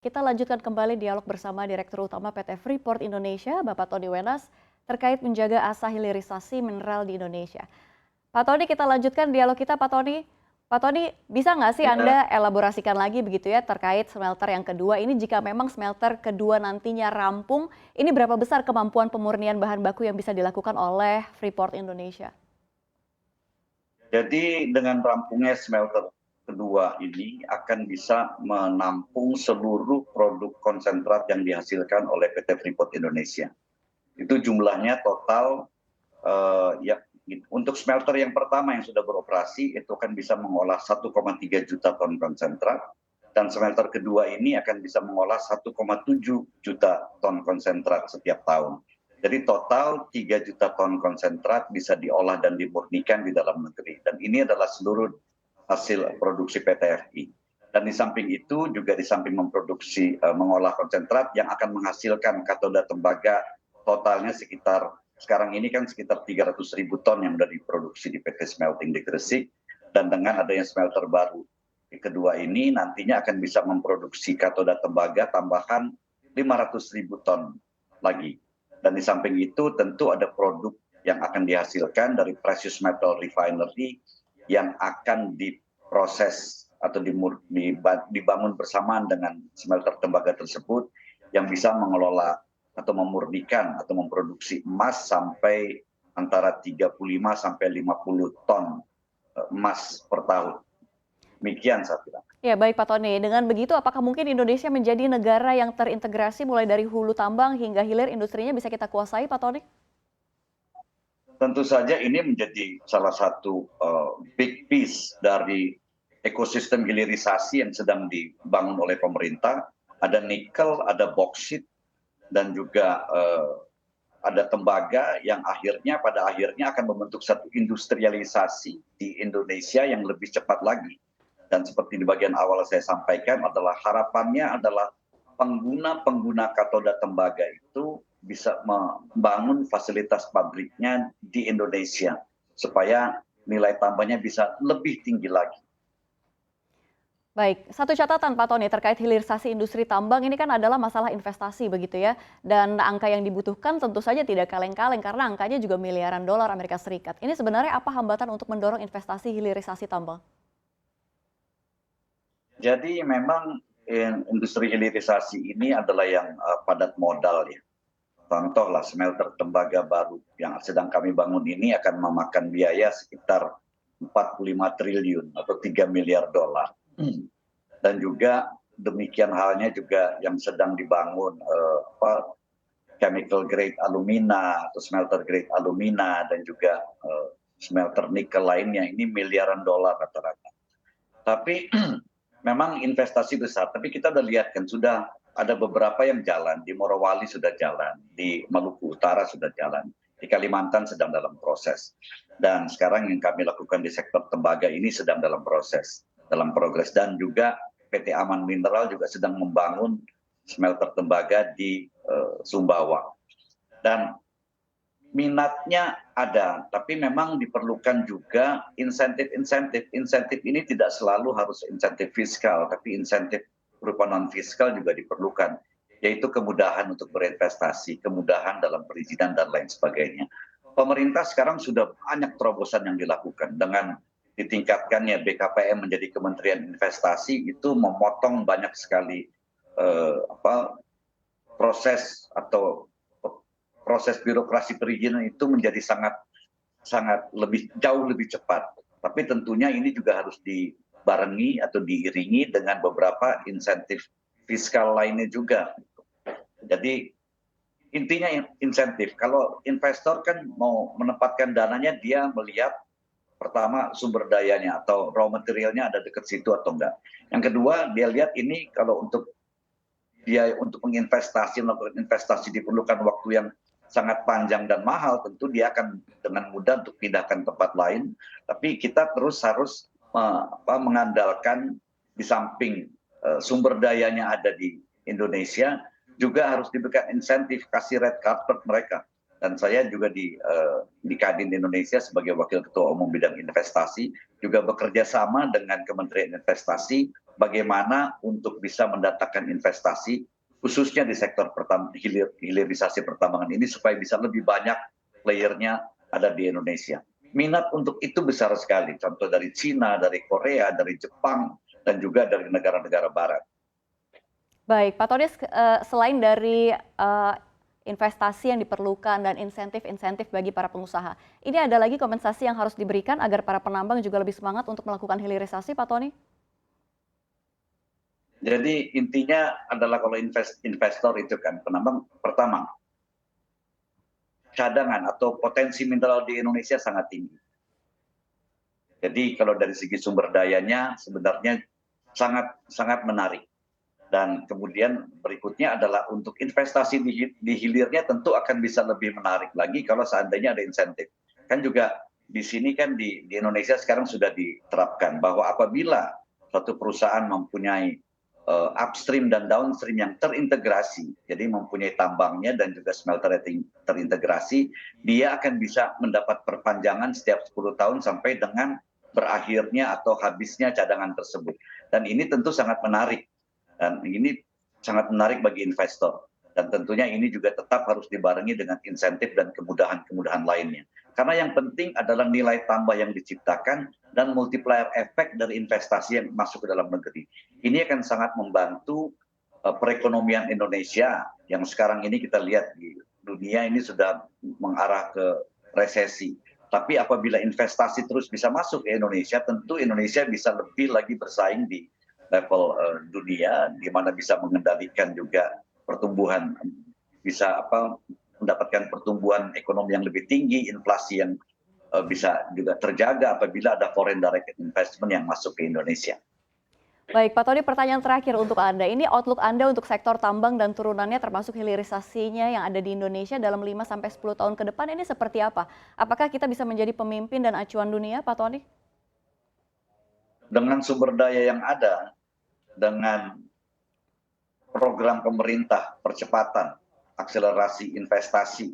Kita lanjutkan kembali dialog bersama Direktur Utama PT Freeport Indonesia, Bapak Tony Wenas, terkait menjaga asa hilirisasi mineral di Indonesia. Pak Tony, kita lanjutkan dialog kita, Pak Tony. Pak Tony, bisa nggak sih Ya, Anda elaborasikan lagi begitu ya terkait smelter yang kedua ini, jika memang smelter kedua nantinya rampung, ini berapa besar kemampuan pemurnian bahan baku yang bisa dilakukan oleh Freeport Indonesia? jadi dengan rampungnya smelter kedua ini akan bisa menampung seluruh produk konsentrat yang dihasilkan oleh PT Freeport Indonesia. Itu jumlahnya total ya untuk smelter yang pertama yang sudah beroperasi itu akan bisa mengolah 1,3 juta ton konsentrat dan smelter kedua ini akan bisa mengolah 1,7 juta ton konsentrat setiap tahun. Jadi total 3 juta ton konsentrat bisa diolah dan dimurnikan di dalam negeri. Dan ini adalah seluruh hasil produksi PT FI. Dan di samping itu juga di samping memproduksi mengolah konsentrat yang akan menghasilkan katoda tembaga totalnya sekitar sekarang ini kan sekitar 300.000 ton yang sudah diproduksi di PT Smelting di Gresik, dan dengan adanya smelter baru kedua ini nantinya akan bisa memproduksi katoda tembaga tambahan 500.000 ton lagi. Dan di samping itu tentu ada produk yang akan dihasilkan dari precious metal refinery yang akan diproses atau dibangun bersamaan dengan smelter tembaga tersebut yang bisa mengelola atau memurnikan atau memproduksi emas sampai antara 35 sampai 50 ton emas per tahun. Demikian saya kira. Ya baik Pak Tony, dengan begitu apakah mungkin Indonesia menjadi negara yang terintegrasi mulai dari hulu tambang hingga hilir industrinya bisa kita kuasai, Pak Tony? Tentu saja ini menjadi salah satu big piece dari ekosistem hilirisasi yang sedang dibangun oleh pemerintah. Ada nikel, ada boksit, dan juga ada tembaga yang pada akhirnya akan membentuk satu industrialisasi di Indonesia yang lebih cepat lagi. Dan seperti di bagian awal saya sampaikan adalah harapannya adalah pengguna-pengguna katoda tembaga itu bisa membangun fasilitas pabriknya di Indonesia supaya nilai tambahnya bisa lebih tinggi lagi. Baik, satu catatan Pak Tony terkait hilirisasi industri tambang ini kan adalah masalah investasi begitu ya. Dan angka yang dibutuhkan tentu saja tidak kaleng-kaleng karena angkanya juga miliaran dolar Amerika Serikat. Ini sebenarnya apa hambatan untuk mendorong investasi hilirisasi tambang? Jadi memang industri hilirisasi ini adalah yang padat modal ya. Contohlah smelter tembaga baru yang sedang kami bangun ini akan memakan biaya sekitar 45 triliun atau 3 miliar dolar. Dan juga demikian halnya juga yang sedang dibangun chemical grade alumina atau smelter grade alumina dan juga smelter nikel lainnya ini miliaran dolar rata-rata. Tapi memang investasi besar, tapi kita sudah lihat kan sudah ada beberapa yang jalan, di Morowali sudah jalan, di Maluku Utara sudah jalan, di Kalimantan sedang dalam proses. Dan sekarang yang kami lakukan di sektor tembaga ini sedang dalam proses, dalam progres. Dan juga PT Aman Mineral juga sedang membangun smelter tembaga di Sumbawa. Dan minatnya ada, tapi memang diperlukan juga insentif-insentif. Insentif ini tidak selalu harus insentif fiskal, tapi insentif berupa non-fiskal juga diperlukan, yaitu kemudahan untuk berinvestasi, kemudahan dalam perizinan, dan lain sebagainya. Pemerintah sekarang sudah banyak terobosan yang dilakukan dengan ditingkatkannya BKPM menjadi Kementerian Investasi, itu memotong banyak sekali proses atau proses birokrasi perizinan itu menjadi jauh lebih cepat. Tapi tentunya ini juga harus dibarengi atau diiringi dengan beberapa insentif fiskal lainnya juga. Jadi intinya insentif. Kalau investor kan mau menempatkan dananya, dia melihat pertama sumber dayanya atau raw materialnya ada dekat situ atau enggak. Yang kedua dia lihat ini kalau untuk melakukan investasi diperlukan waktu yang sangat panjang dan mahal, tentu dia akan dengan mudah untuk pindahkan tempat lain. Tapi kita terus harus mengandalkan di samping sumber dayanya ada di Indonesia, juga harus diberikan insentif, kasih red carpet mereka. dan saya juga di Kadin Indonesia sebagai Wakil Ketua Umum Bidang Investasi juga bekerja sama dengan Kementerian Investasi bagaimana untuk bisa mendatangkan investasi khususnya di sektor hilirisasi pertambangan ini supaya bisa lebih banyak playernya ada di Indonesia. Minat untuk itu besar sekali, contoh dari Cina, dari Korea, dari Jepang, dan juga dari negara-negara barat. Baik, Pak Tony, selain dari investasi yang diperlukan dan insentif-insentif bagi para pengusaha, ini ada lagi kompensasi yang harus diberikan agar para penambang juga lebih semangat untuk melakukan hilirisasi, Pak Tony? Jadi intinya adalah kalau investor itu kan penambang pertama, cadangan atau potensi mineral di Indonesia sangat tinggi. Jadi kalau dari segi sumber dayanya sebenarnya sangat menarik. Dan kemudian berikutnya adalah untuk investasi di hilirnya tentu akan bisa lebih menarik lagi kalau seandainya ada insentif. Kan juga di sini kan di Indonesia sekarang sudah diterapkan bahwa apabila suatu perusahaan mempunyai upstream dan downstream yang terintegrasi, jadi mempunyai tambangnya dan juga smelter terintegrasi, dia akan bisa mendapat perpanjangan setiap 10 tahun sampai dengan berakhirnya atau habisnya cadangan tersebut. Dan ini tentu sangat menarik. Dan ini sangat menarik bagi investor. Dan tentunya ini juga tetap harus dibarengi dengan insentif dan kemudahan-kemudahan lainnya. Karena yang penting adalah nilai tambah yang diciptakan dan multiplier efek dari investasi yang masuk ke dalam negeri. Ini akan sangat membantu perekonomian Indonesia yang sekarang ini kita lihat di dunia ini sudah mengarah ke resesi. Tapi apabila investasi terus bisa masuk ke Indonesia, tentu Indonesia bisa lebih lagi bersaing di level dunia, di mana bisa mengendalikan juga pertumbuhan, bisa mendapatkan pertumbuhan ekonomi yang lebih tinggi, inflasi yang bisa juga terjaga apabila ada foreign direct investment yang masuk ke Indonesia. Baik, Pak Tony, pertanyaan terakhir untuk Anda. Ini outlook Anda untuk sektor tambang dan turunannya termasuk hilirisasinya yang ada di Indonesia dalam 5-10 tahun ke depan ini seperti apa? Apakah kita bisa menjadi pemimpin dan acuan dunia, Pak Tony? Dengan sumber daya yang ada, dengan program pemerintah percepatan, akselerasi investasi,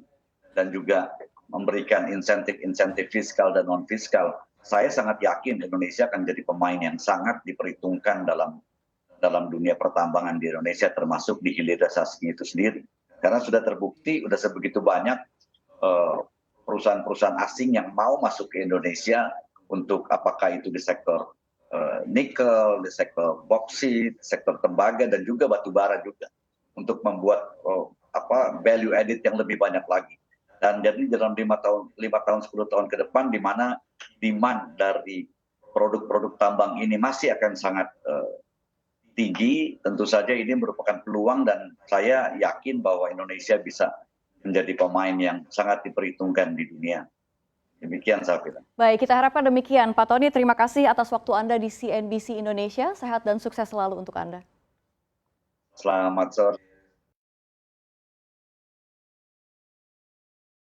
dan juga memberikan insentif-insentif fiskal dan non-fiskal, saya sangat yakin Indonesia akan jadi pemain yang sangat diperhitungkan dalam dunia pertambangan di Indonesia, termasuk di hilirisasi itu sendiri. Karena sudah terbukti, sudah sebegitu banyak perusahaan-perusahaan asing yang mau masuk ke Indonesia untuk apakah itu di sektor nikel, di sektor boksit, sektor tembaga, dan juga batu bara juga, untuk membuat value added yang lebih banyak lagi. Dan jadi dalam 5 tahun 10 tahun ke depan, di mana demand dari produk-produk tambang ini masih akan sangat tinggi, tentu saja ini merupakan peluang dan saya yakin bahwa Indonesia bisa menjadi pemain yang sangat diperhitungkan di dunia. Demikian, Safira. Baik, kita harapkan demikian. Pak Tony, terima kasih atas waktu Anda di CNBC Indonesia. Sehat dan sukses selalu untuk Anda. Selamat sore.